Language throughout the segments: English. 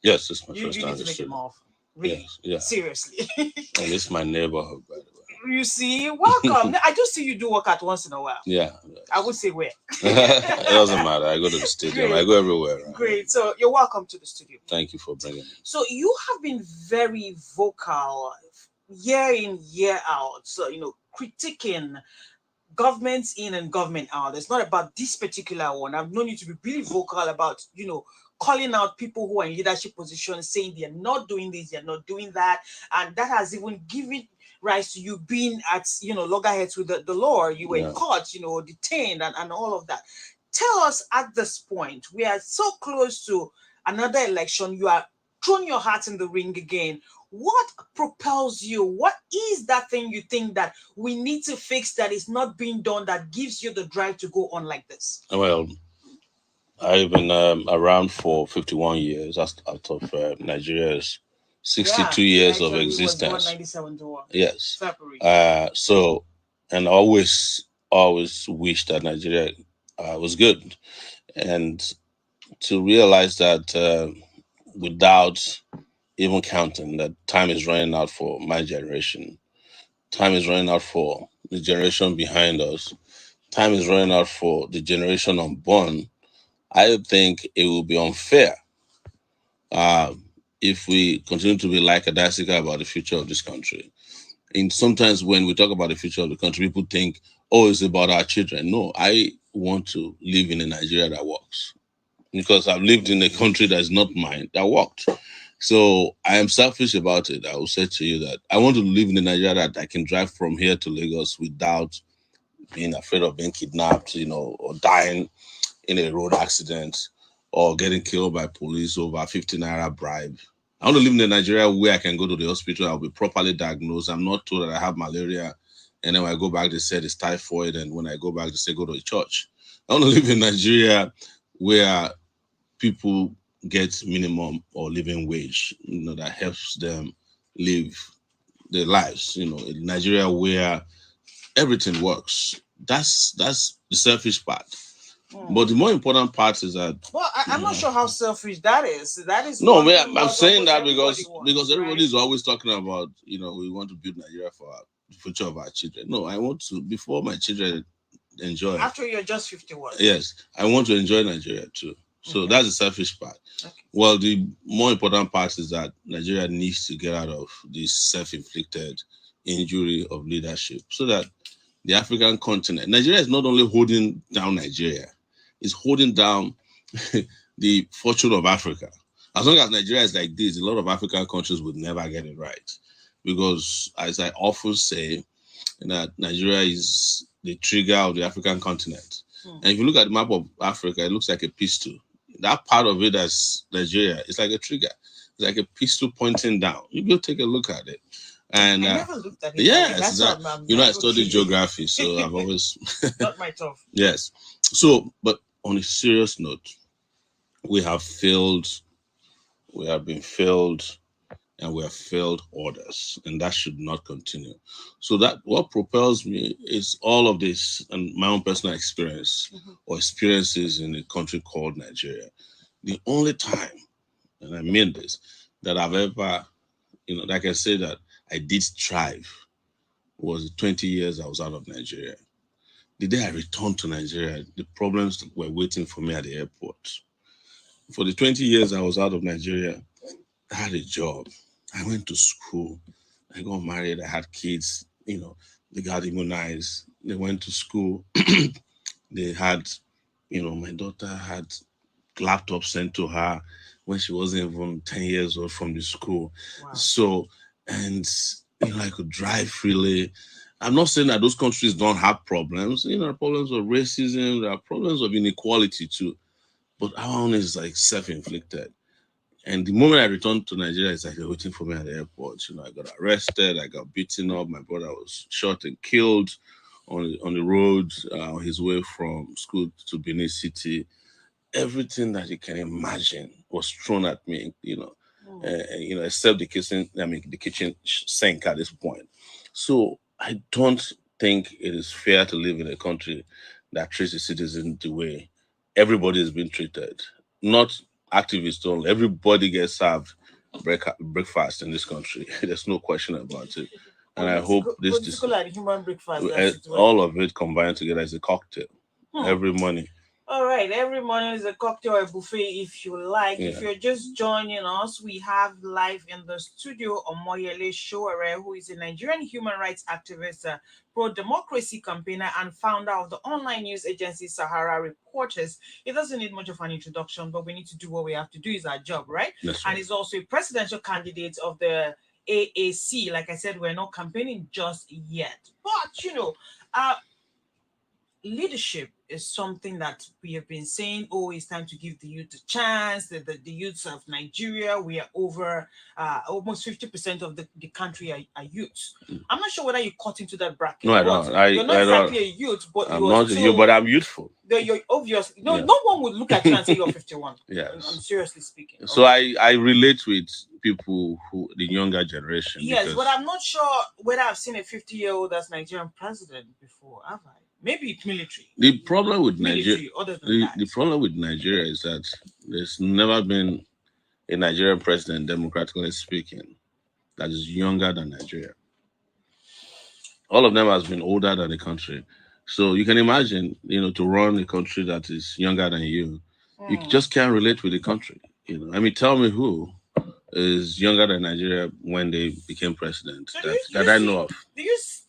Yes, it's my You first you need time to to make it studio. more often. Really, Yes, yeah. seriously. And it's my neighborhood, by the You see, welcome. I do see you do work at once in a while. way. Yeah. I would say where. It doesn't matter. I go to the stadium. I Great, go everywhere around here. great. So you're welcome to the studio. Thank you for bringing me. So you have been very vocal year in, year out. So, critiquing governments in and government out. It's not about this particular one. I've known you to be really vocal about, calling out people who are in leadership positions, saying they're not doing this, they're not doing that. And that has even given rise to you being at, loggerheads with the law. You were in Yeah. court, detained and all of that. Tell us at this point, we are so close to another election. You are throwing your hat in the ring again. What propels you? What is that thing you think that we need to fix that is not being done that gives you the drive to go on like this? Well, I've been around for 51 years out of Nigeria's Yeah, 62 years of Nigeria was born existence. 97 to one. Yes. February. So, and always wish that Nigeria was good. And to realize that without even counting, that time is running out for my generation, time is running out for the generation behind us, time is running out for the generation unborn. I think it will be unfair uh, if we continue to be lackadaisical about the future of this country. And sometimes when we talk about the future of the country, people think, oh, it's about our children. No, I want to live in a Nigeria that works because I've lived in a country that's not mine that worked. So I am selfish about it. I will say to you that I want to live in a Nigeria that I can drive from here to Lagos without being afraid of being kidnapped, or dying in a road accident or getting killed by police over 50 naira bribe. I want to live in a Nigeria where I can go to the hospital, I'll be properly diagnosed. I'm not told that I have malaria. And then when I go back, they said it's typhoid. And when I go back, they say go to a church. I want to live in Nigeria where people get minimum or living wage, that helps them live their lives, in Nigeria where everything works. That's the selfish part. But the more important part is that Well, I'm not sure how selfish that is. That is no, one man, thing I'm what saying almost that everybody because wants, everybody right? is always talking about we want to build Nigeria for the future of our children. No, I want to before my children enjoy. After you're just 51. Yes, I want to enjoy Nigeria too. So Okay. that's the selfish part. Okay. Well, the more important part is that Nigeria needs to get out of this self-inflicted injury of leadership so that the African continent, Nigeria is not only holding down Nigeria, it's holding down the fortune of Africa. As long as Nigeria is like this, a lot of African countries would never get it right. Because, as I often say, that Nigeria is the trigger of the African continent. And if you look at the map of Africa, it looks like a pistol. That part of it as Nigeria is like a trigger. It's like a pistol pointing down. You go take a look at it. And I never looked at it that way. yes, That's why that I'm I very studied curious. geography, so I've always Not my tough. yes. So, but on a serious note, we have failed. We have been failed and we have failed orders, and that should not continue. So that what propels me is all of this and my own personal experience or experiences in a country called Nigeria. The only time, and I mean this, that I've ever, that I can say that I did strive was the 20 years I was out of Nigeria. The day I returned to Nigeria, the problems were waiting for me at the airport. For the 20 years I was out of Nigeria, I had a job. I went to school. I got married. I had kids. They got immunized. They went to school. They had, my daughter had laptop sent to her when she wasn't even 10 years old from the school. Wow. So, and, I could drive freely. I'm not saying that those countries don't have problems. There are problems of racism. There are problems of inequality too. But our own is like self-inflicted. And the moment I returned to Nigeria, it's like they're waiting for me at the airport. I got arrested, I got beaten up, my brother was shot and killed on the road on his way from school to Benin City. Everything that you can imagine was thrown at me, except the kitchen sink at this point. So I don't think it is fair to live in a country that treats its citizens the way everybody is being treated. Not activists told everybody gets served breakfast in this country. There's no question about it. And I hope Political and human breakfast. That's it. Well. all of it combined together as a cocktail every morning. All right, every morning is a cocktail or a buffet if you like. If you're just joining us, we have live in the studio Omoyele Sowore, who is a Nigerian human rights activist, pro-democracy campaigner, and founder of the online news agency Sahara Reporters. It doesn't need much of an introduction, but we need to do what we have to do. Is our job, right? That's And right. he's also a presidential candidate of the AAC. Like I said, we're not campaigning just yet. But, leadership is something that we have been saying, oh, it's time to give the youth a chance. The youths of Nigeria, we are over almost 50% of the country are youths. I'm not sure whether you caught into that bracket. No, I don't. You're not I exactly don't. a youth, but I'm not a youth, but I'm youthful. You're obvious. No one would look at you and say you're 51. Yes. I'm seriously speaking. So I relate with people who the younger generation. Yes, but I'm not sure whether I've seen a 50-year-old as Nigerian president before, have I? Maybe it's military. The problem with Nigeria, the problem with Nigeria is that there's never been a Nigerian president, democratically speaking, that is younger than Nigeria. All of them has been older than the country. So you can imagine, to run a country that is younger than you just can't relate with the country. I mean, tell me who is younger than Nigeria when they became president that I know of.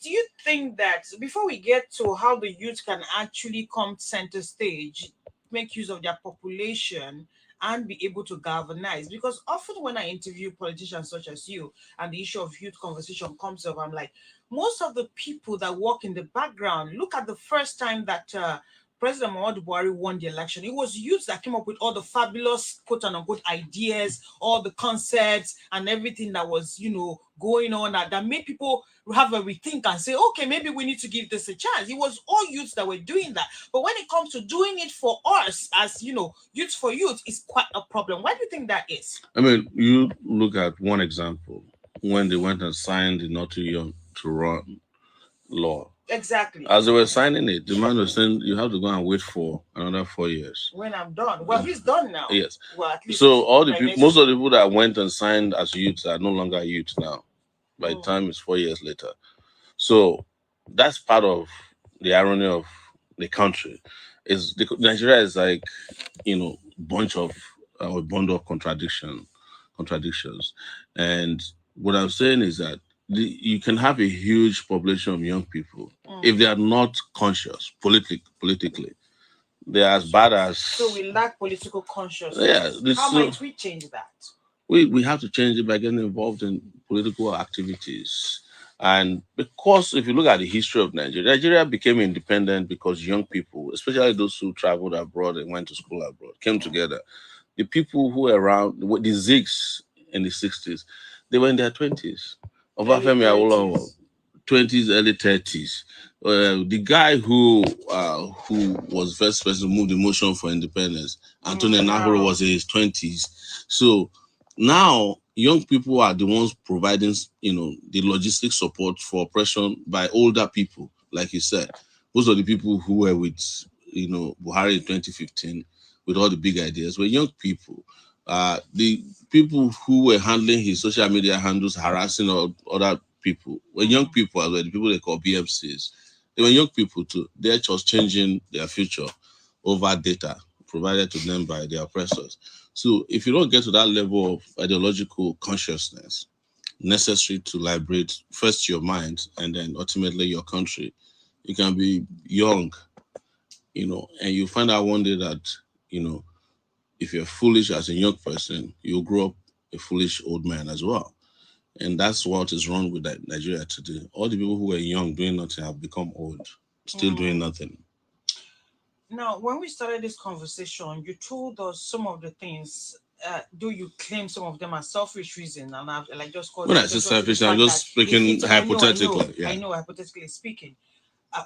Do you think that before we get to how the youth can actually come center stage, make use of their population and be able to galvanize? Because often when I interview politicians such as you and the issue of youth conversation comes up, I'm like, most of the people that work in the background, look at the first time that President Muhammadu Buhari won the election. It was youths that came up with all the fabulous quote unquote ideas, all the concepts and everything that was, going on that made people have a rethink and say, okay, maybe we need to give this a chance. It was all youths that were doing that. But when it comes to doing it for us as, youth for youth, it's quite a problem. Why do you think that is? I mean, you look at one example when they went and signed the Not Too Young to Run law. Exactly. As they were signing it, the man was saying you have to go and wait for another 4 years. When I'm done. Well, he's done now. Yes. Well, at least so all the people, most of the people that went and signed as youths are no longer youths now. By the time it's 4 years later. So that's part of the irony of the country. Nigeria is like, bunch of a bundle of contradictions. And what I'm saying is that you can have a huge population of young people if they are not conscious politically. They are as bad as. So we lack political consciousness. Yeah, how might we change that? We have to change it by getting involved in political activities. And because if you look at the history of Nigeria became independent because young people, especially those who traveled abroad and went to school abroad, came together. The people who were around, the Zigs in the 60s, they were in their 20s. Obafemi Awolowo, 20s, early 30s. The guy who was first person who moved the motion for independence, Antonio Nahoro, was in his 20s. So now young people are the ones providing, the logistic support for oppression by older people, like you said. Most of the people who were with, Buhari in 2015 with all the big ideas were young people. The people who were handling his social media handles, harassing other people were young people as well. The people they call BMCs, they were young people too. They're just changing their future over data provided to them by their oppressors. So if you don't get to that level of ideological consciousness necessary to liberate first your mind and then ultimately your country, you can be young, and you find out one day that, if you're foolish as a young person, you'll grow up a foolish old man as well. And that's what is wrong with Nigeria today. All the people who were young doing nothing have become old, still doing nothing. Now, when we started this conversation, you told us some of the things. Do you claim some of them are selfish reason? And I've just called. When I say selfish, I'm just speaking hypothetically. I know, hypothetically speaking.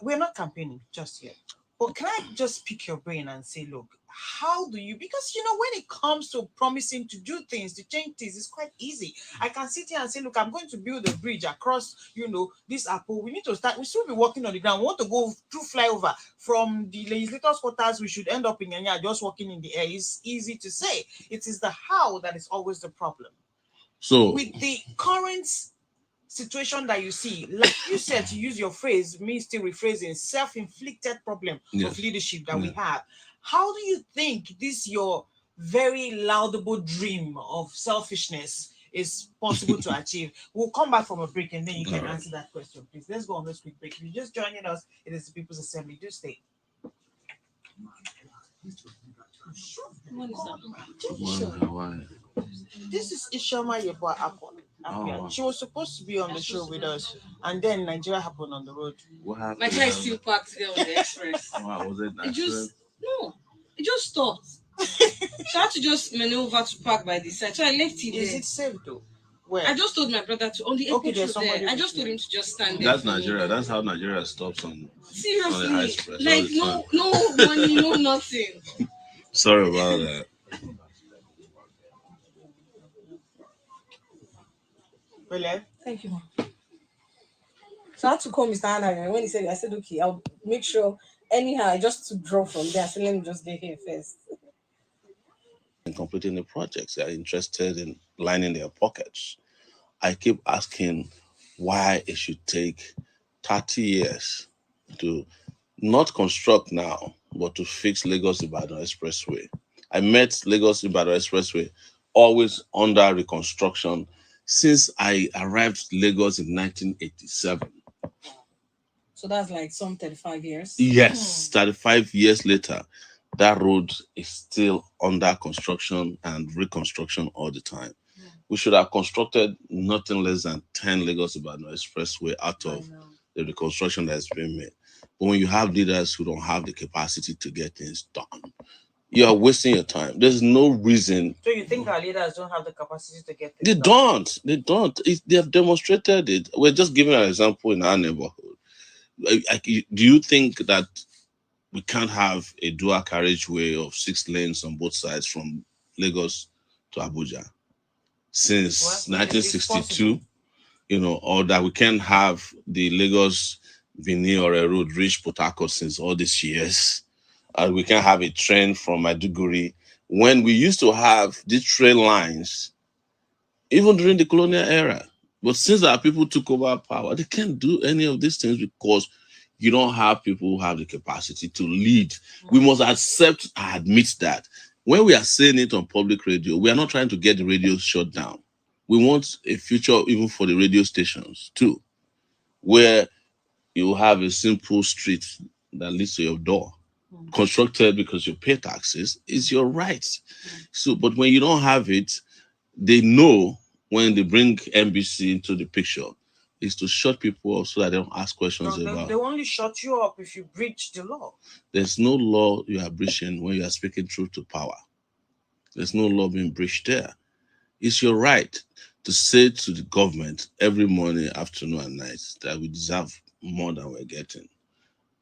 We're not campaigning just yet. But can I just pick your brain and say, look, how do you, because when it comes to promising to do things, to change things, it's quite easy. I can sit here and say, look, I'm going to build a bridge across, this Apple. We need to start, we should be working on the ground. We want to go through flyover from the legislators' quarters. We should end up in Yanya just walking in the air. It's easy to say. It is the how that is always the problem. So With the current situation that you see, like you said, to use your phrase, me still rephrasing, self-inflicted problem of yes, leadership that we yeah. have. How do you think this your very laudable dream of selfishness is possible to achieve? We'll come back from a break and then you All can right. answer that question, please. Let's go on this quick break. If you're just joining us, it is the People's Assembly. Do stay. Why? This is Ishama Yeboah Akon. Oh, She was supposed to be on the show with us, and then Nigeria happened on the road. what happened? My car is still parked there on the express. Wow, was it It accident? just no, it just stopped. So I had to just maneuver to park by the side. So I left it Is there. it safe though? Where? I just told my brother to on the Okay, airport there's road somebody there. I with just you. told him to just stand there. That's for me. Nigeria. That's how Nigeria stops on the Seriously, high express all like the time. no money, no nothing. Sorry about that. Really? Thank you, ma. So I had to call Mr. Anna and when he said, I said, okay, I'll make sure anyhow, just to drop from there. I said, let me just get here first. In completing the projects, they are interested in lining their pockets. I keep asking why it should take 30 years to not construct now, but to fix Lagos Ibadan Expressway. I met Lagos Ibadan Expressway always under reconstruction since I arrived Lagos in 1987. So that's like some 35 years. Yes, 35 years later, that road is still under construction and reconstruction all the time. We should have constructed nothing less than 10 Lagos Ibadan Expressway out of the reconstruction that's been made. But when you have leaders who don't have the capacity to get things done, you are wasting your time. There's no reason. So you think our leaders don't have the capacity to get They things done? don't. They don't. They have demonstrated it. We're just giving an example in our neighborhood. Do you think that we can't have a dual carriageway of 6 lanes on both sides from Lagos to Abuja since Well, it's 1962? possible. Or that we can have the Lagos Vini or a road reach Port Harcourt since all these years. And we can have a train from Maiduguri when we used to have these train lines, even during the colonial era. But since our people took over power, they can't do any of these things because you don't have people who have the capacity to lead. We must accept and admit that. When we are saying it on public radio, we are not trying to get the radio shut down. We want a future even for the radio stations too, where you have a simple street that leads to your door, constructed because you pay taxes, is your right. So, but when you don't have it, they know when they bring NBC into the picture is to shut people up so that they don't ask questions No, about. they only shut you up if you breach the law. There's no law you are breaching when you are speaking truth to power. There's no law being breached there. It's your right to say to the government every morning, afternoon, and night that we deserve more than we're getting.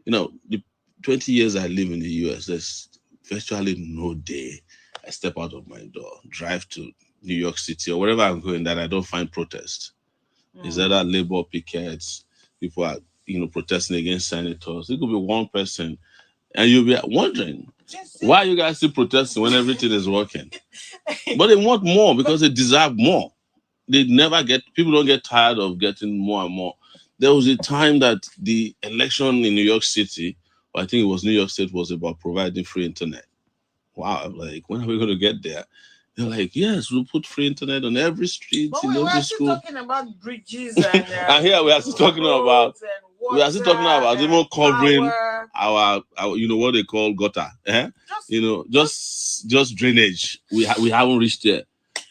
The 20 years I live in the US, there's virtually no day I step out of my door, drive to New York City or wherever I'm going that I don't find protest. Is either labor pickets, people are protesting against senators. It could be one person, and you'll be wondering why you guys still protesting when everything is working. But they want more because they deserve more. They never get people don't get tired of getting more and more. There was a time that the election in New York City, or I think it was New York State, was about providing free internet. Wow, I'm like, when are we going to get there? They're like, yes, we'll put free internet on every street But in we were every still school. talking about bridges and And here we are still talking about roads and water we are still talking about and even covering power. our what they call gutter. Just Just drainage. We haven't reached there.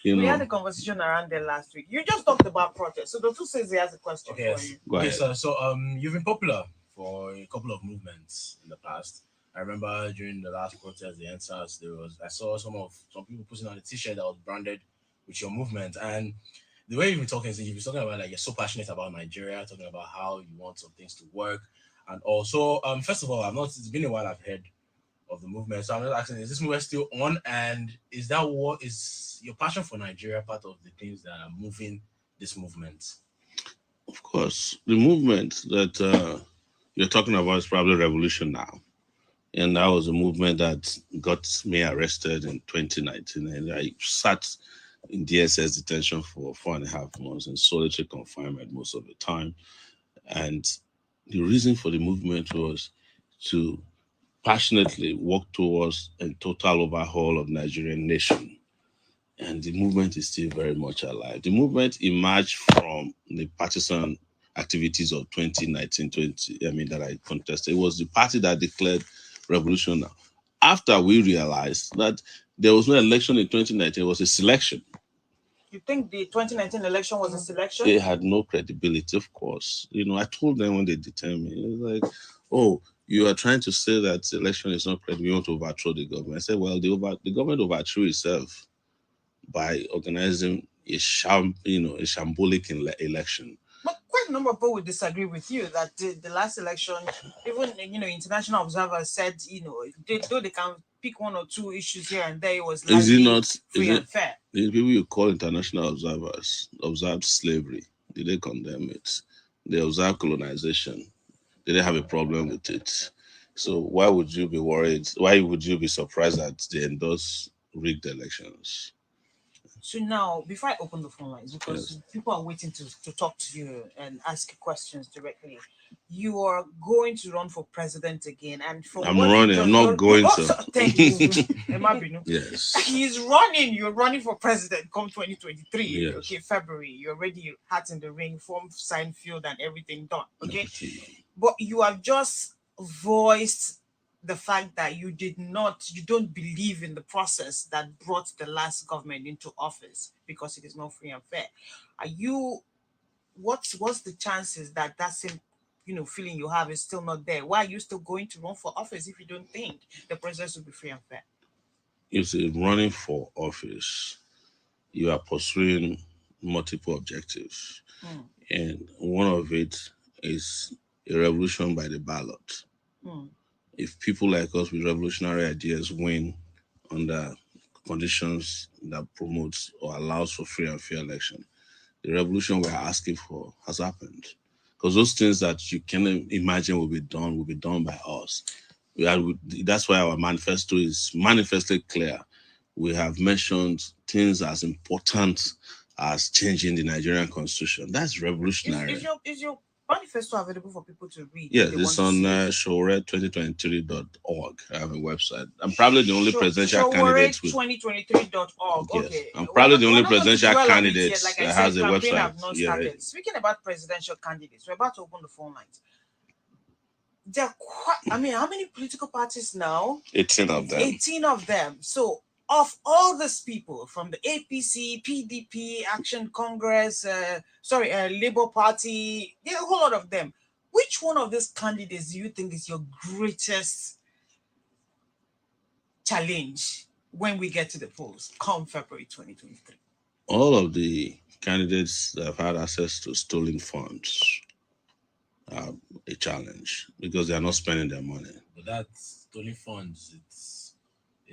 we had a conversation around there last week. You just talked about protest. So the two says he has a question Okay, for you. Go okay, ahead. so you've been popular for a couple of movements in the past. I remember during the last protest, the NSAS, I saw some people putting on a T-shirt that was branded with your movement, and the way you've been talking about like you're so passionate about Nigeria, talking about how you want some things to work, And also, first of all, I'm not. It's been a while I've heard of the movement, so I'm just asking: is this movement still on? And is that what is your passion for Nigeria part of the things that are moving this movement? Of course, the movement that you're talking about is probably revolution now. And that was a movement that got me arrested in 2019. And I sat in DSS detention for 4.5 months in solitary confinement most of the time. And the reason for the movement was to passionately work towards a total overhaul of Nigerian nation. And the movement is still very much alive. The movement emerged from the partisan activities of 2019, 20, I mean, that I contested. It was the party that declared revolution now. After we realized that there was no election in 2019, it was a selection. You think the 2019 election was a selection? They had no credibility, of course. I told them when they detained me, it was like, oh, you are trying to say that the election is not credible, you want to overthrow the government. I said, well, the government overthrew itself by organizing a shambolic election. But quite a number of people would disagree with you that the last election, even international observers said, though they can pick one or two issues here and there, it was Is it largely not? free and fair. The people you call international observers observed slavery. Did they condemn it? They observed colonization. Did they have a problem with it? So why would you be worried? Why would you be surprised that they endorse rigged elections? So now, before I open the phone lines, because Yes. people are waiting to talk to you and ask you questions directly, you are going to run for president again. And from I'm what you running. just I'm not going oh, to. thank you. Emma Binu. Yes. He's running. You're running for president come 2023. Yes. Okay, February. You're already hat in the ring, form sign field, and everything done. Okay. But you have just voiced the fact that you don't believe in the process that brought the last government into office because it is not free and fair. Are you what's the chances that same feeling you have is still not there? Why are you still going to run for office if you don't think the process will be free and fair? You see, running for office, you are pursuing multiple objectives. Mm, And one of it is a revolution by the ballot. mm. If people like us with revolutionary ideas win under conditions that promotes or allows for free and fair election, the revolution we're asking for has happened. Because those things that you can imagine will be done by us. That's why our manifesto is manifestly clear. We have mentioned things as important as changing the Nigerian constitution. That's revolutionary. Is your manifesto available for people to read? Yes, if they it's want on to see it? Sowore2023.org. I have a website. I'm probably the only presidential candidate with. Sowore2023.org. Yes, Okay. I'm probably the We're only not going to presidential dwell on it candidate yet. Like I that said, has a campaign website. have not Yeah, started. Speaking about presidential candidates, we're about to open the phone lines. There are quite, how many political parties now? 18 of them. 18 of them. So, of all these people from the APC, PDP, Action Congress, Labour Party, there are a whole lot of them. Which one of these candidates do you think is your greatest challenge when we get to the polls come February 2023? All of the candidates that have had access to stolen funds are a challenge because they are not spending their money. But that's stolen funds.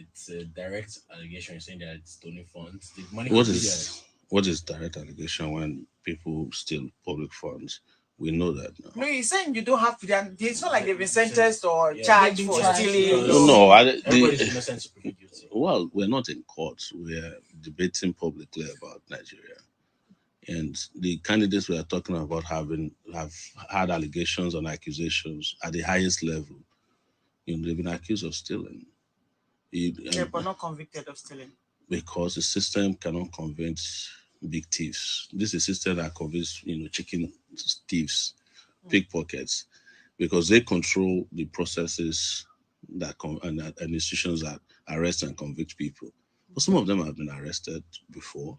It's a direct allegation. You're saying that it's stolen funds. The money What is direct allegation when people steal public funds? We know that now. No, you're saying you don't have to. It's not like they've been sentenced or Yeah. charged They've been for charged. stealing. No, Everybody's innocent to prove guilty. well, we're not in court. We're debating publicly about Nigeria. And the candidates we are talking about have had allegations and accusations at the highest level. They've been accused of stealing. But not convicted of stealing. Because the system cannot convince big thieves. This is a system that convinces chicken thieves, pickpockets, because they control the processes and institutions that arrest and convict people. But some of them have been arrested before,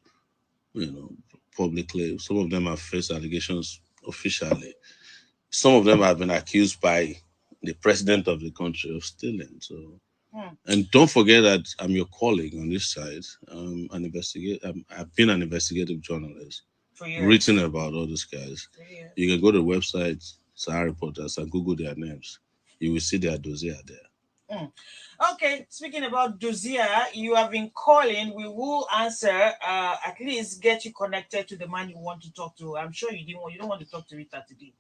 publicly. Some of them have faced allegations officially. Some of them have been accused by the president of the country of stealing. So. And don't forget that I'm your colleague on this side. I've been an investigative journalist, written about all these guys. You can go to the website, Sahara reporters, and Google their names, you will see their dossier there. Mm. Okay, speaking about dossier, you have been calling. We will answer. At least get you connected to the man you want to talk to. I'm sure you don't want to talk to Rita today.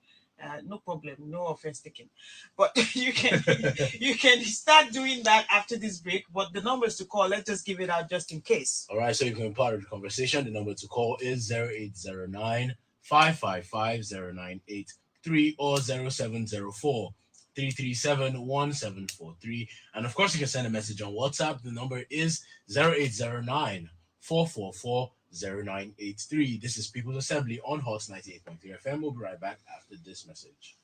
No problem, no offense taken. But you can start doing that after this break. But the numbers to call, let's just give it out just in case. All right, so you can be part of the conversation. The number to call is 0809 555 0983 or 0704 337 1743. And of course, you can send a message on WhatsApp. The number is 0809 444 0983. This is People's Assembly on HOT 98.3 FM. We'll be right back after this message.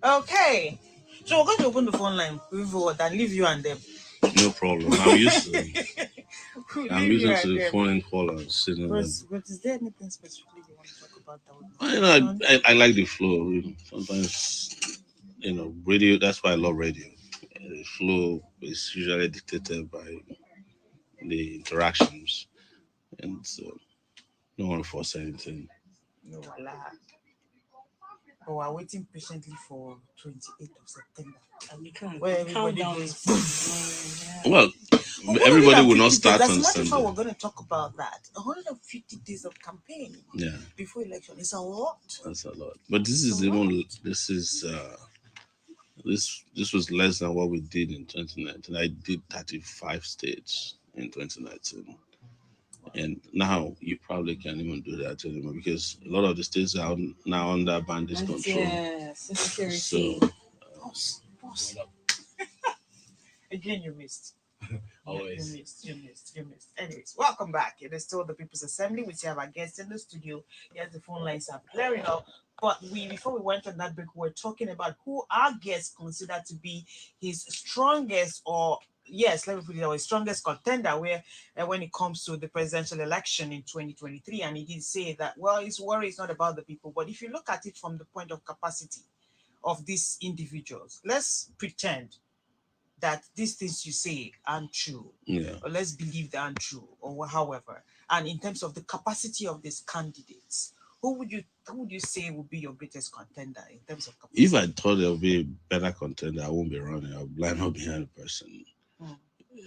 Okay, so we're going to open the phone line and leave you and them. No problem. I'm used to We'll I'm leave you used and to them. phone callers. But is there anything specifically you want to talk about that I like the flow. Sometimes, radio. That's why I love radio. The flow is usually dictated by the interactions, and so no one force anything. No, voila. But we're waiting patiently for 28th of September. Where everybody Countdown goes. is Well, But everybody will 150 not days. start As a on matter of fact, Sunday. we're going to talk about that. 150 days of campaign Yeah, before election is a lot. that's a lot. But this It's is a lot. even this is this was less than what we did in 2019. I did 35 states in 2019. And now you probably can't even do that anymore because a lot of the states are now under bandit control. yes, So insecurity. Boss. Again, you missed. Always. You missed. Anyways, welcome back. It is still the People's Assembly. We still have our guests in the studio. Yes, the phone lines are clearing up. But before we went on that break, we were talking about who our guest considered to be his strongest, or yes, let me put it that way, strongest contender where when it comes to the presidential election in 2023. And he did say that, well, his worry is not about the people. But if you look at it from the point of capacity of these individuals, let's pretend that these things you say aren't true, yeah, or let's believe they aren't true, or however. And in terms of the capacity of these candidates, who would you say would be your greatest contender in terms of capacity? if I thought there would be a better contender, I won't be running. I'll line up behind the person. Mm.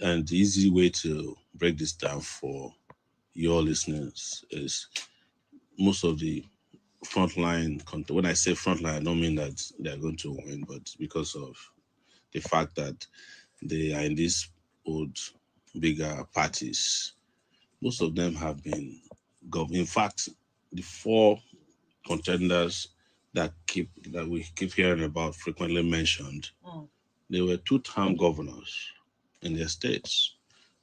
And the easy way to break this down for your listeners is most of the frontline. When I say frontline, I don't mean that they're going to win, but because of the fact that they are in these old, bigger parties, most of them have been in fact, the four contenders that we keep hearing about frequently mentioned, Mm. they were two-term governors in their states.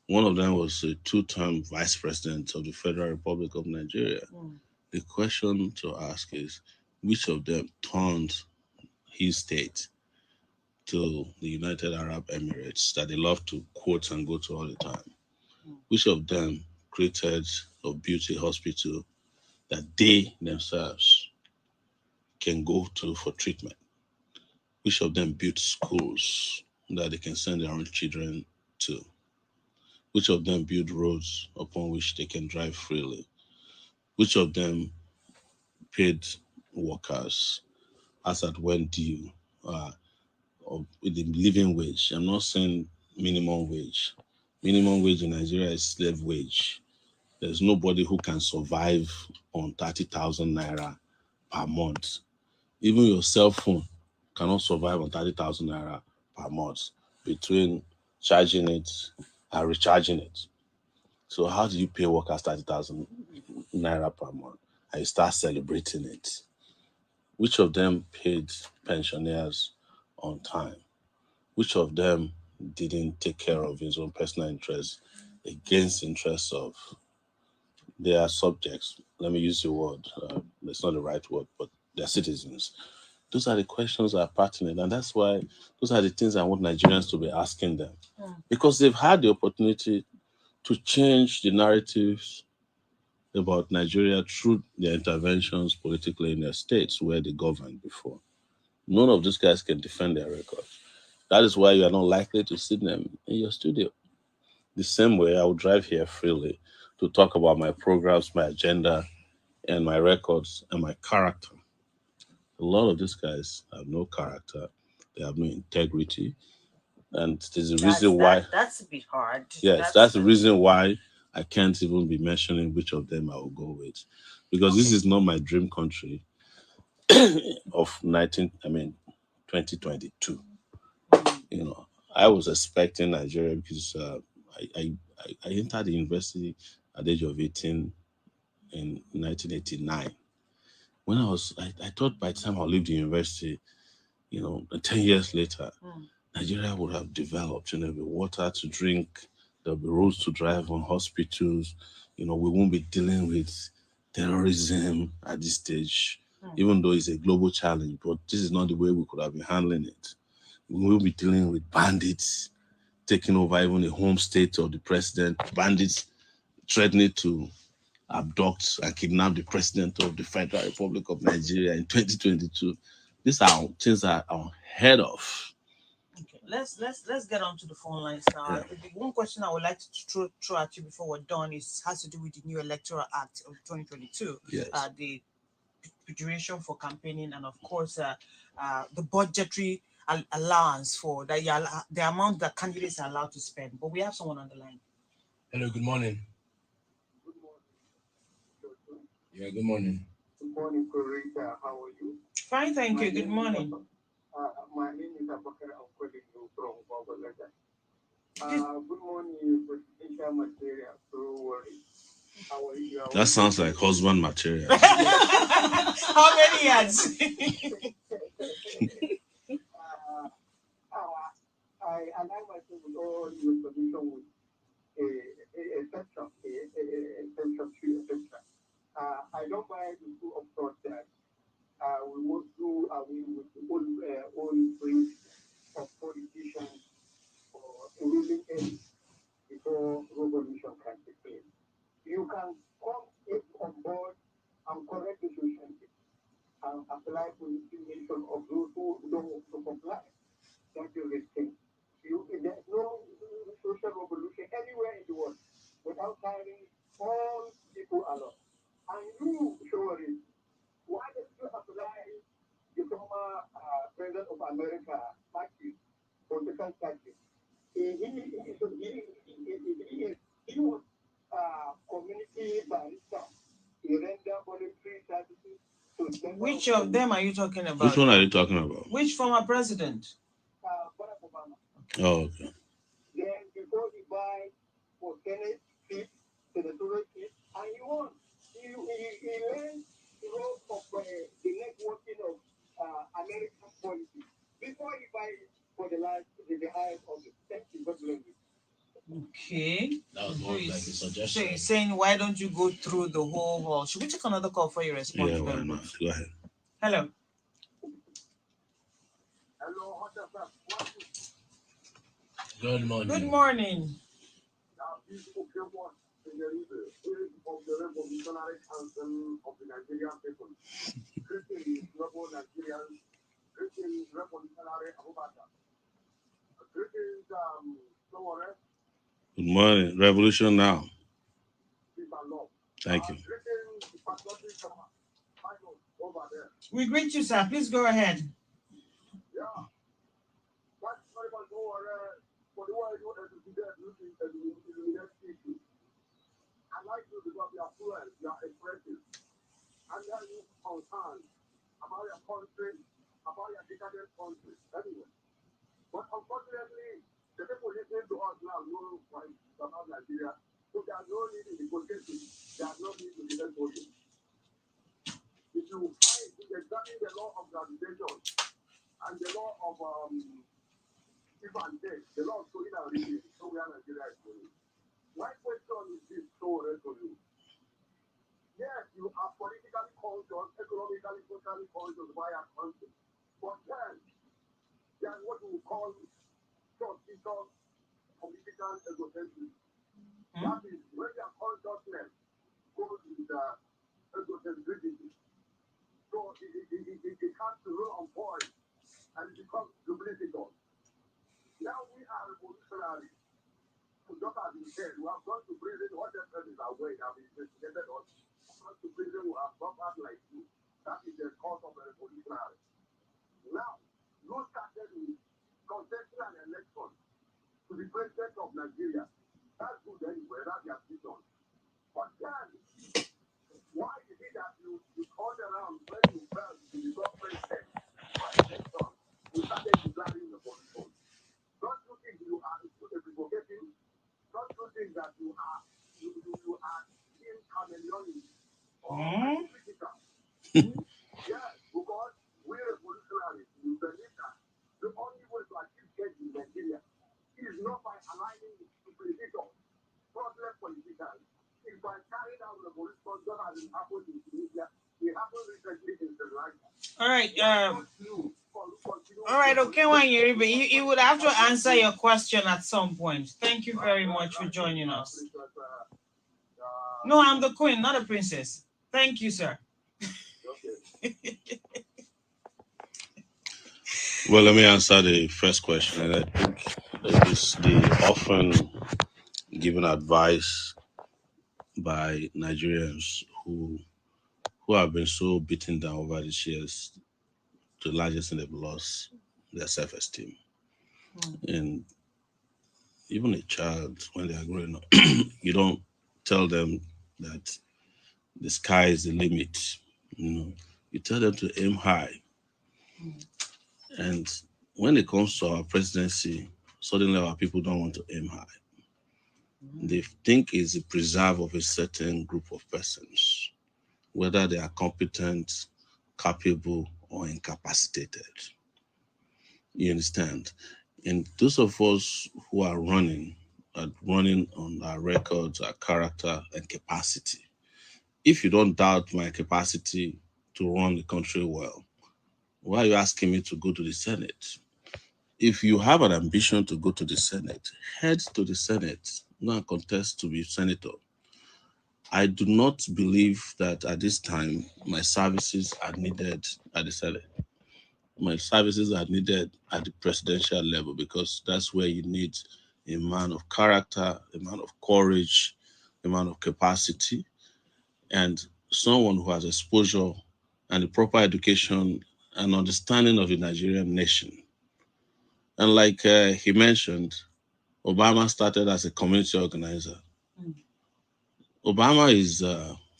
One of them was a two-term vice president of the Federal Republic of Nigeria. Mm. The question to ask is, which of them turned his state to the United Arab Emirates that they love to quote and go to all the time? Mm. Which of them created or built a hospital that they themselves can go to for treatment? Which of them built schools that they can send their own children to? Which of them built roads upon which they can drive freely? Which of them paid workers as at when due, uh, or with the living wage? I'm not saying minimum wage. Minimum wage in Nigeria is slave wage. There's nobody who can survive on 30,000 naira per month. Even your cell phone cannot survive on 30,000 naira per month between charging it and recharging it. So how do you pay workers 30,000 naira per month and you start celebrating it? Which of them paid pensioners on time? Which of them didn't take care of his own personal interests against the interests of their subjects? Let me use the word, it's not the right word, but their citizens. Those are the questions that are pertinent, and that's why those are the things I want Nigerians to be asking them, because they've had the opportunity to change the narratives about Nigeria through their interventions politically in their states where they governed before. None of these guys can defend their record. That is why you are not likely to see them in your studio. The same way, I would drive here freely to talk about my programs, my agenda, and my records and my character. A lot of these guys have no character, they have no integrity, and there's a reason why. That's a bit hard. Yes, that's the reason why I can't even be mentioning which of them I will go with, because this Okay. is not my dream country of 2022. Mm. You know, I was expecting Nigeria because I entered the university at the age of 18 in 1989. When I thought by the time I leave the university, 10 years later, Mm. Nigeria would have developed. There'll be water to drink, there'll be roads to drive on, hospitals. We won't be dealing with terrorism at this stage, Mm. even though it's a global challenge. But this is not the way we could have been handling it. We will be dealing with bandits taking over even the home state of the president, bandits threatening to abduct and kidnap the president of the Federal Republic of Nigeria in 2022. These are things that are unheard of. Okay, let's get on to the phone lines now. Yeah. The one question I would like to throw at you before we're done is has to do with the new Electoral Act of 2022, Yes. the duration for campaigning, and of course, the budgetary allowance for the amount that candidates are allowed to spend. But we have someone on the line. Hello, good morning. Yeah, good morning. Good morning, Corita. How are you? Fine, thank you. Good morning. My name is Abakar. I'm calling you from Bogolata. Good morning, presidential material. So worry. How are you? That sounds like husband material. How many years? uh, I align myself with all your solution with a section, a section 3, etc. I don't buy the two of thought that we must do away with the old breed of politicians or ruling elite before revolution can take place. You can come if on board and correct the situation and apply for the nation of those who don't want to comply. That's the thing. There's no social revolution anywhere in the world without carrying all people along. And you, Sowore, why did you apply the former president of America, Matthew, political statute? He was community barrister. He rendered voluntary services to Which of them are you talking about? Which one are you talking about? Which former president? Barack Obama. Oh, okay. Then before he died for Senate seat, senatorial seat, and he won. He learned the role of the networking of American policy before he died for the highest office. Thank you. God bless you. Okay. That was more of like a So suggestion. he's saying, why don't you go through the whole hall? Should we take another call for you respond? Yeah, why not? Go ahead. Hello. Hello, what up? Good morning. Good morning. Beautiful one in the spirit of the revolutionary anthem of the Nigerian people. Greetings, global Nigerians. Greetings, revolutionary Abuja. Greetings, Sowore. Good morning. Revolution now. Peace and love. Thank you. Greetings, patriotic Michael over there. We greet you, sir. Please go ahead. Yeah. That's very much Sowore. For the way you are looking at the next issue. I like you because you are fluent, you are expressive, and then you concerned about your country, about your decadent country, anyway. But unfortunately, the people listening to us now know why about Nigeria, so there are no need in the position, there are no need to defend podium. If you find, if you examine the law of gravitation and the law of give and take, the law of sowing and reaping, so where Nigeria is going. My question is this, so to you. Yes, you are politically conscious, economically, socially conscious by our country. But then, there's what we call suspicious political egocentrism. That is, when your consciousness goes with egocentrism, so it has to run on point and it becomes duplicitous. Now we are revolutionary. just as you said, we have gone to prison, all the persons are aware, they have investigated us. Gone to prison, we have suffered like you. That is the cause of the revolutionary. Now, you started with contesting an election to the president of Nigeria. That's good anyway, that's your vision. But then, why is it that you turned around when you felt you become president by election, you started declaring the position? Don't you think you are provocating? Don't you think that you are being chameleonic or critical? Yes, because we revolutionaries, we believe that the only way to achieve change in Nigeria is not by aligning with supervisors, problem politicians, is by carrying out revolution just as it happened in Tunisia. It happened recently in Sri Lanka. All right. All right. Okay, Wanyeribe, you would have to answer your question at some point. Thank you very much for joining us. No, I'm the queen, not a princess. Thank you, sir. Well, let me answer the first question. And I think it is the often given advice by Nigerians who have been so beaten down over these years, to a large extent they've lost their self-esteem. And even a child, when they are growing up, you don't tell them that the sky is the limit. You tell them to aim high. And when it comes to our presidency, suddenly our people don't want to aim high. They think it's the preserve of a certain group of persons, whether they are competent, capable, or incapacitated. You understand? And those of us who are running on our records, our character, and capacity. If you don't doubt my capacity to run the country well, why are you asking me to go to the Senate? If you have an ambition to go to the Senate, head to the Senate, not contest to be senator. I do not believe that at this time my services are needed at the Senate. My services are needed at the presidential level, because that's where you need a man of character, a man of courage, a man of capacity, and someone who has exposure and the proper education and understanding of the Nigerian nation. And like he mentioned, Obama started as a community organizer. Obama is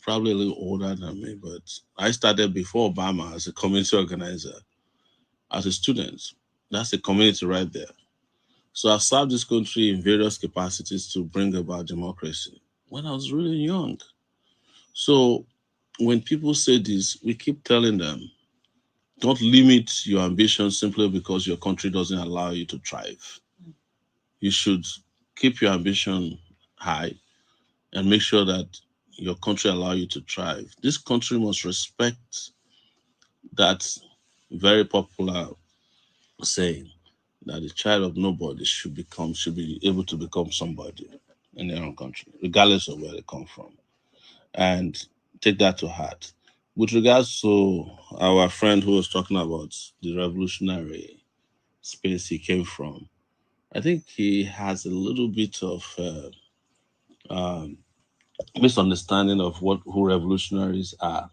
probably a little older than me, but I started before Obama as a community organizer, as a student. That's a community right there. So I served this country in various capacities to bring about democracy when I was really young. So when people say this, we keep telling them, don't limit your ambition simply because your country doesn't allow you to thrive. You should keep your ambition high and make sure that your country allow you to thrive. This country must respect that very popular saying that the child of nobody should be able to become somebody in their own country, regardless of where they come from. And take that to heart. With regards to our friend who was talking about the revolutionary space he came from, I think he has a little bit of misunderstanding of who revolutionaries are.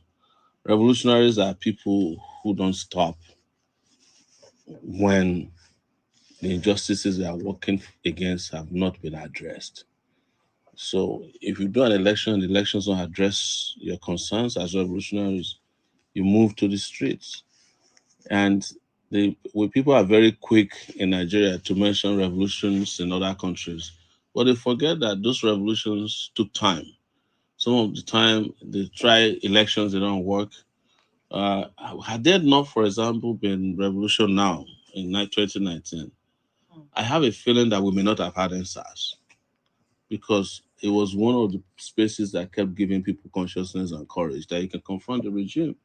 Revolutionaries are people who don't stop when the injustices they are working against have not been addressed. So if you do an election, the elections don't address your concerns as revolutionaries, you move to the streets. And people are very quick in Nigeria to mention revolutions in other countries, but they forget that those revolutions took time. Some of the time they try elections, they don't work. Had there not, for example, been revolution now in 2019, I have a feeling that we may not have had NSAS, because it was one of the spaces that kept giving people consciousness and courage that you can confront the regime.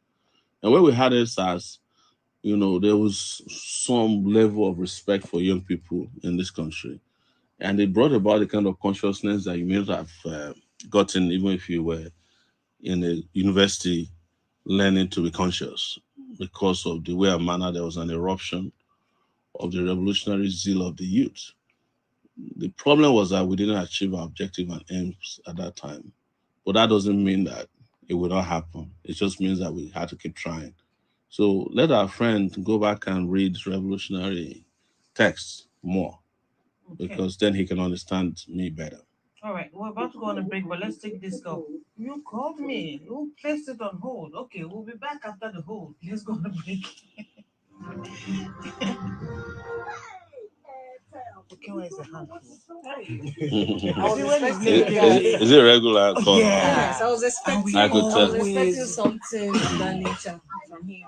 And when we had NSAS, there was some level of respect for young people in this country. And it brought about the kind of consciousness that you may not have gotten even if you were in a university learning to be conscious, because of the way and manner there was an eruption of the revolutionary zeal of the youth. The problem was that we didn't achieve our objective and aims at that time. But that doesn't mean that it will not happen. It just means that we had to keep trying. So let our friend go back and read revolutionary texts more Okay. because then he can understand me better. All right. We're about to go on a break, but let's take this call. You called me. You placed it on hold. Okay, we'll be back after the hold. Let's go on a break. Okay, where is the handful? I was See, when his expecting name you came guys. in. Is it regular Oh, call? yeah. Yes, I was expecting. I could I tell. was expecting Always. something of that nature from him.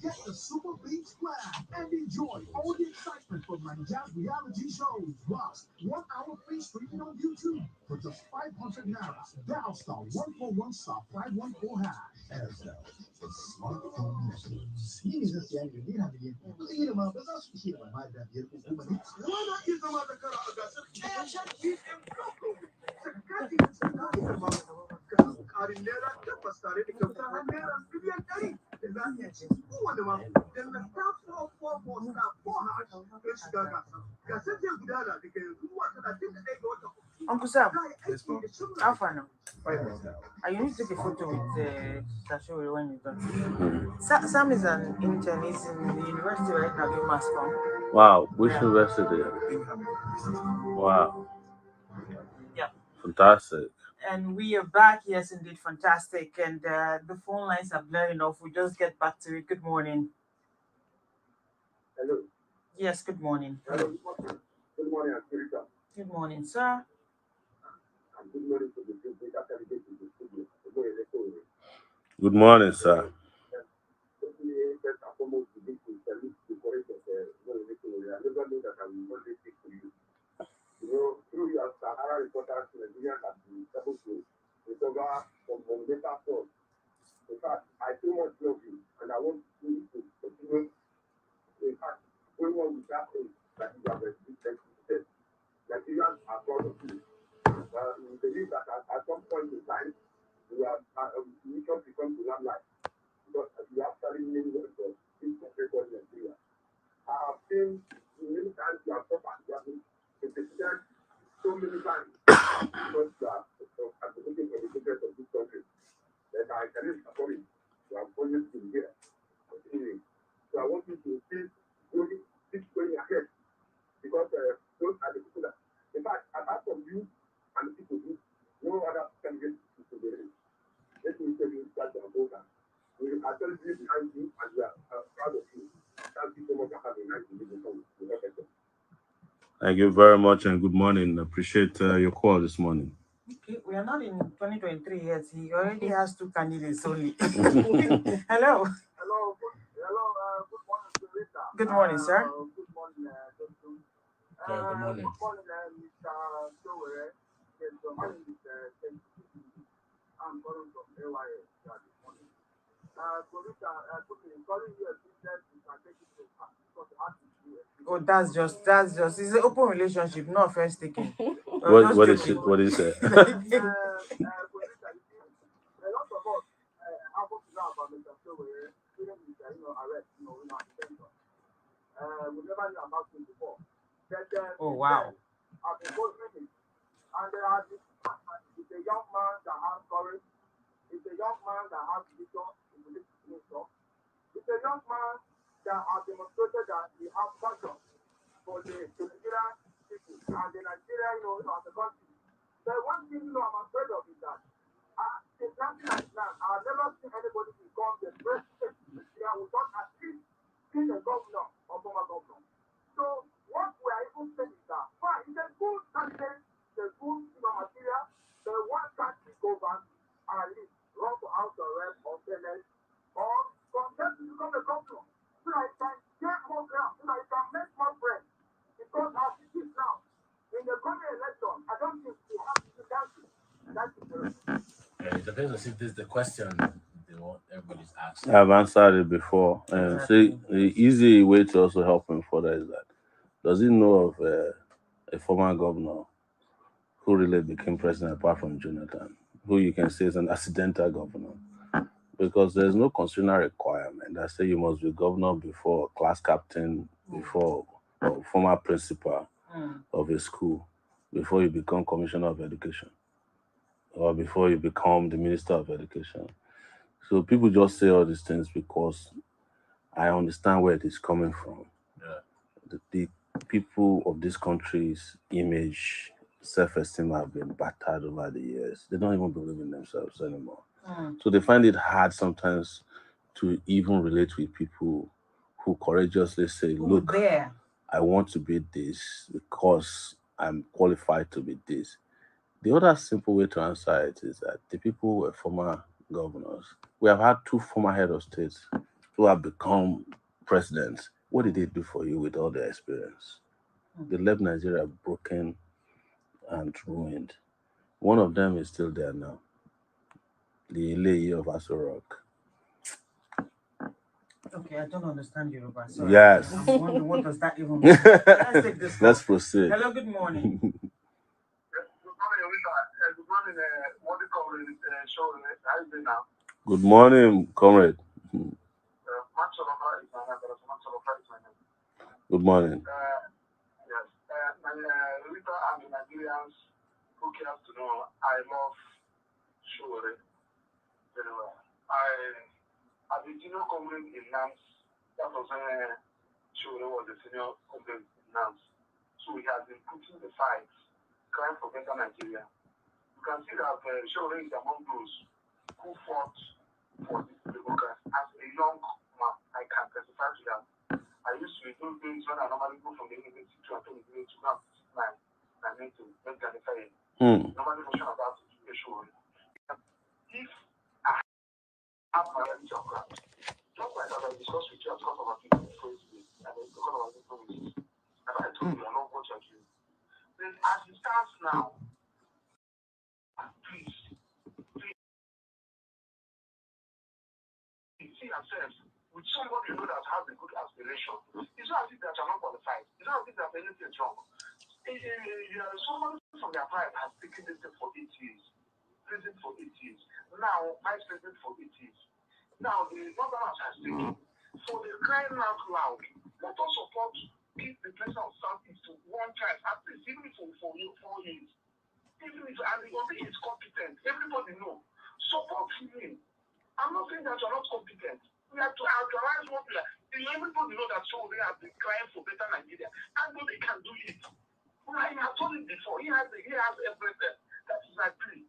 Get the Super Beach Splash and enjoy all the excitement from Nigeria's reality shows. Plus, 1 hour free streaming on YouTube for just 500 naira. Dial star 141 star 514 hash. Aircel, the smartphone networks. Hii ni sasa yangu ni hadi yetu. Ile mambo sasa kushika baada ya kukumba ni. Wana kitu mara kara agasa. Arinera ta passare di campana nera biliyan dari da za iya ci kowane ma dan na ta for star 4 don shiga gasa gasar zai gudana daga yanzu zuwa 31 ga watan Uncle Sam, Yes, ma'am. how far now? Fine, ma'am. You need to take a photo with Sowore when you're done. Sam is an intern. He's in the university right now doing mass comm. Wow, which university? Wow, Yeah. fantastic. And we are back. Yes, indeed, fantastic. And the phone lines are blurring off. We'll just get back to it. Good morning. Hello. Yes, good morning. Hello. Good morning, Africa. Good morning, sir. And good morning to the data candidate in the studio. Good morning. Good morning, sir. First and foremost, the big thing, salute the courage of I never knew that I will not speak to you. You know, through your Sahara reporters, Nigerians have been able to recover from data source. In fact, I so much love you, and I want you to continue. In fact, going on with that thing that you have experienced, Nigerians are proud of you. We believe that at some point in time, we are we should become to land life because we have studied many words of this country called Nigeria. I have seen many times you have suffered, you have been defeated so many times because you are advocating for the progress of this country. That I cannot support it. You have always been here. Continuing. So I want you to keep going ahead because those are the people that, in fact, apart from you and the people who, no other candidate is to the race. Let me tell you that you are voter. We are actually behind you and we are proud of you. Thank you so much for having a nice meeting. Thank you very much and good morning. Appreciate your call this morning. Okay, we are not in 2023 yet. He already has two candidates only. Hello. Hello, good morning, Rita. Good morning, sir. Good morning, Dr. Yeah, good morning. Good morning, Mr. Sowore. Yes, my name is I'm calling from AYS this morning. Rita, calling you a business, you can take it to because you have to do it. Oh, that's just it's an open relationship, no offense taken. What is it? What is it? Rita, a lot of us happen to know about Mr. Sowore during his arrest, detention. We never knew about him before. But Oh, wow. I've been following him. And he's a young man that has courage. He's a young man that has vision in the nation. He's a young man that has demonstrated that he has passion for the Nigerian people and the Nigeria, as a country. The one thing I'm afraid of is that since 1999, I've never seen anybody become the president of Nigeria without at least being a governor or former governor. So what we are even saying is that fine, it's a good candidate, it's a good material, but one country govern and at least run for House of Rep or Senate or contest to become a governor so that it can get more ground, so that it can make more friends. Because as it is now, in the coming election, I don't think we have to cancel. That's it. It depends on if this is the question they want everybody's asking. I've answered it before. And see, the easy way to also help him further is that does he know of a former governor who really became president apart from Jonathan, who you can say is an accidental governor? because there's no constitutional requirement that say you must be governor before class captain, before or former principal of a school, before you become commissioner of education, or before you become the minister of education. So people just say all these things because I understand where it is coming from. Yeah. The people of this country's image, self-esteem have been battered over the years. They don't even believe in themselves anymore. So they find it hard sometimes to even relate with people who courageously say, look, There. I want to be this because I'm qualified to be this. The other simple way to answer it is that the people who were former governors, we have had two former head of states who have become presidents. What did they do for you with all their experience? They left Nigeria broken and ruined. One of them is still there now, the Ile of Aso Rock. Okay, I don't understand Yoruba. Sorry. Yes. I'm wondering what does that even mean. Let's take this call. Let's proceed. Hello, good morning. Good morning, Rita. Good morning, what do you call it? Show, how you doing now? Good morning, comrade. Max Solomon is my name. Max Solomon is my name. Good morning. Yes. Rita and the Nigerians who cares to know, I love Sowore very well. As a senior comrade in NAMS, that was when Sowore was a senior comrade in NAMS. So he has been putting the fight, crying for better Nigeria. You can see that Sowore is among those who fought for this democracy. As a young man, I can testify to that. I used to be those days when I normally go from the university to attend the village to go and visit my meeting, make Ghana. Normally motion about to do a show. If I have my own job, just like that I discussed with you, I talked about people before today, and I talked about the promises. And I told you I love what you're doing. Then as it stands now, please see yourself with somebody you know that has a good aspiration. It's not as if that you're not qualified. It's not as if that anything is wrong. Somebody from their pride has taken this thing for 8 years. President for 8 years. Now, vice president for 8 years. Now, the government has taken. So they're crying out loud. Let us support, give the president of Southeast to one chance, at least even for 4 years. Even if, and the government is competent, everybody know. Support him. I'm not saying that you're not competent. We have to actualize what we are. Everybody know that Sowore has been crying for better Nigeria. And nobody can do it. Well, he has told it before. He has everything. That is my plea.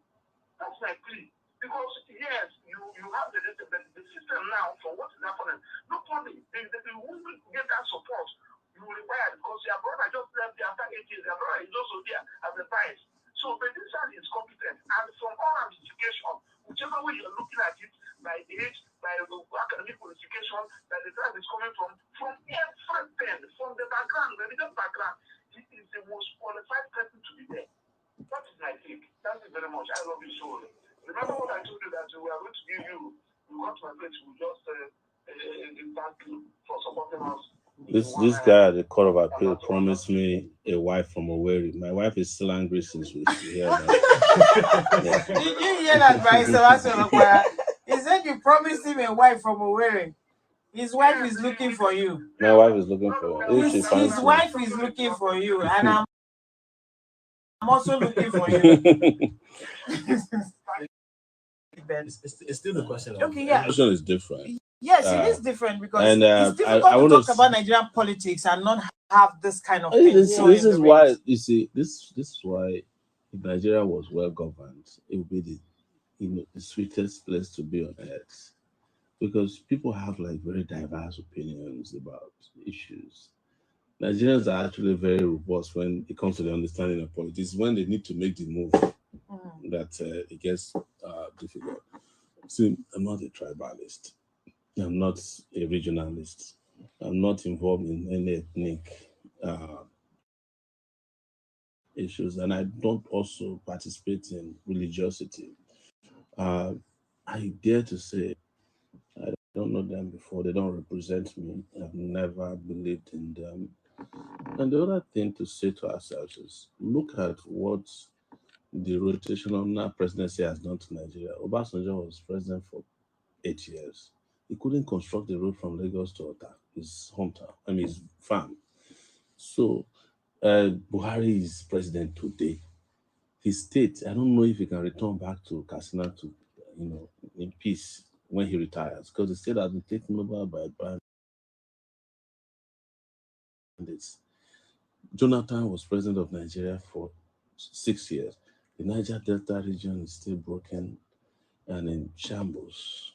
That's my plea. Because yes, you have the system now for what is happening. Nobody, they won't get that support you require because your brother just left there after 8 years. Your brother is also there as a vice. So the distance is competent. And from all ramifications, whichever way you're looking at it, by age, by academic qualification, by the time it's coming from everything, from the background, the religious background, he is the most qualified person to be there. That is my take. Thank you very much. I love you so. Remember what I told you that we are going to give you, we got to my place, we just thank you for supporting us. This guy at the Court of Appeal promised me a wife from Owerri. My wife is still angry since we hear that. Did you hear that, Bryce? He said you promised him a wife from Owerri. His wife is looking for you. My wife is looking for you. If she finds His me. wife is looking for you, and I'm also looking for you. It's still the question. Okay, yeah. The question is different. Yes, it is different because and, it's difficult I to talk about Nigerian politics and not have this kind of thing. This is why you see this is why if Nigeria was well governed, it would be the sweetest place to be on earth. Because people have like very diverse opinions about issues. Nigerians are actually very robust when it comes to the understanding of politics. When they need to make the move, that it gets difficult. See, I'm not a tribalist. I'm not a regionalist. I'm not involved in any ethnic issues, and I don't also participate in religiosity. Uh, I dare to say I don't know them before. They don't represent me. I've never believed in them. And the other thing to say to ourselves is look at what the rotational presidency has done to Nigeria. Obasanjo was president for 8 years. He couldn't construct the road from Lagos to Ota, his hometown, I mean his farm. So Buhari is president today. His state, I don't know if he can return back to Katsina to, in peace when he retires, because the state has been taken over by bandits. Jonathan was president of Nigeria for 6 years. The Niger Delta region is still broken and in shambles.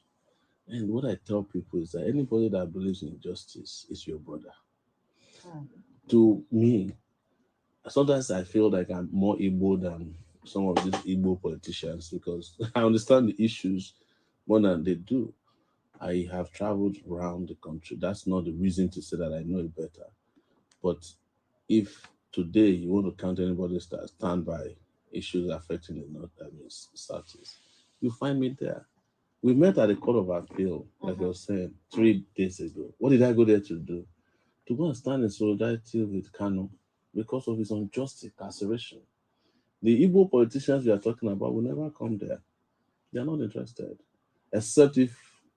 And what I tell people is that anybody that believes in justice is your brother. Hmm. To me, sometimes I feel like I'm more Igbo than some of these Igbo politicians because I understand the issues more than they do. I have traveled around the country. That's not the reason to say that I know it better. But if today you want to count anybody that stand by issues affecting the North, I mean, Southeast, you find me there. We met at the Court of Appeal, like I was saying, 3 days ago. What did I go there to do? To go and stand in solidarity with Kano because of his unjust incarceration. The Igbo politicians we are talking about will never come there. They are not interested, except if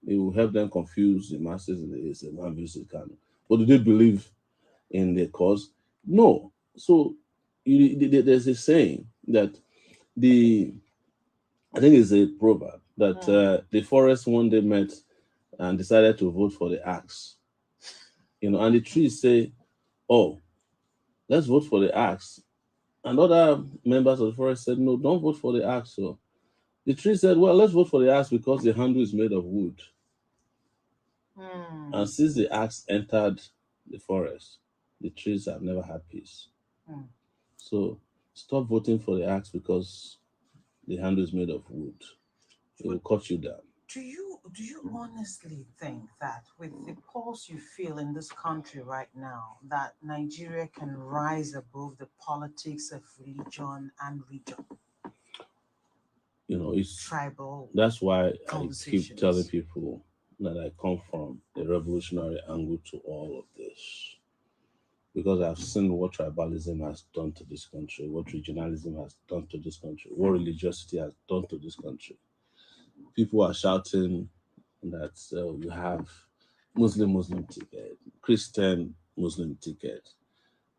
it will help them confuse the masses in the East and man visit Kano. But do they believe in the cause? No. So there's a saying that the I think it's a proverb that the forest one day met and decided to vote for the axe. And the trees say, "Oh, let's vote for the axe." And other members of the forest said, "No, don't vote for the axe." So the tree said, "Well, let's vote for the axe because the handle is made of wood." Hmm. And since the axe entered the forest, the trees have never had peace. Hmm. So stop voting for the axe because the handle is made of wood. It will cut you down. Do you honestly think that with the pulse you feel in this country right now, that Nigeria can rise above the politics of religion and region, It's tribal that's why I keep telling conversations? people that I come from a revolutionary angle to all of this. Because I've seen what tribalism has done to this country, what regionalism has done to this country, what religiosity has done to this country. People are shouting that you have Muslim ticket, Christian Muslim ticket.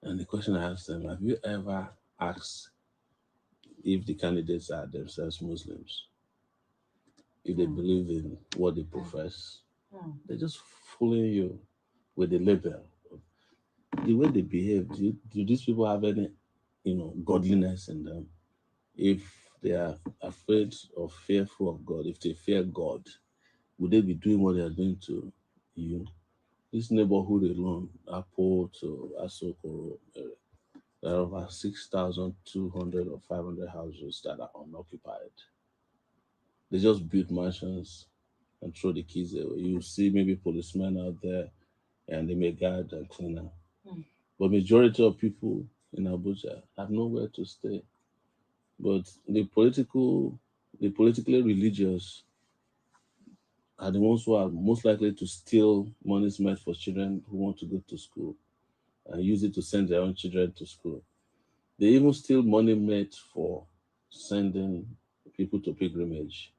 And the question I ask them, have you ever asked if the candidates are themselves Muslims? If they Hmm. believe in what they Hmm. profess? Hmm. They're just fooling you with the label. The way they behave, do these people have any, godliness in them? If they are afraid or fearful of God, if they fear God, would they be doing what they are doing to you? This neighborhood alone, Apple to Asokoro, there are over 6,200 or 500 houses that are unoccupied. They just build mansions and throw the keys away. You see maybe policemen out there and they may guard and clean up. Hmm. But majority of people in Abuja have nowhere to stay. But the politically religious are the ones who are most likely to steal monies meant for children who want to go to school and use it to send their own children to school. They even steal money meant for sending people to pilgrimage.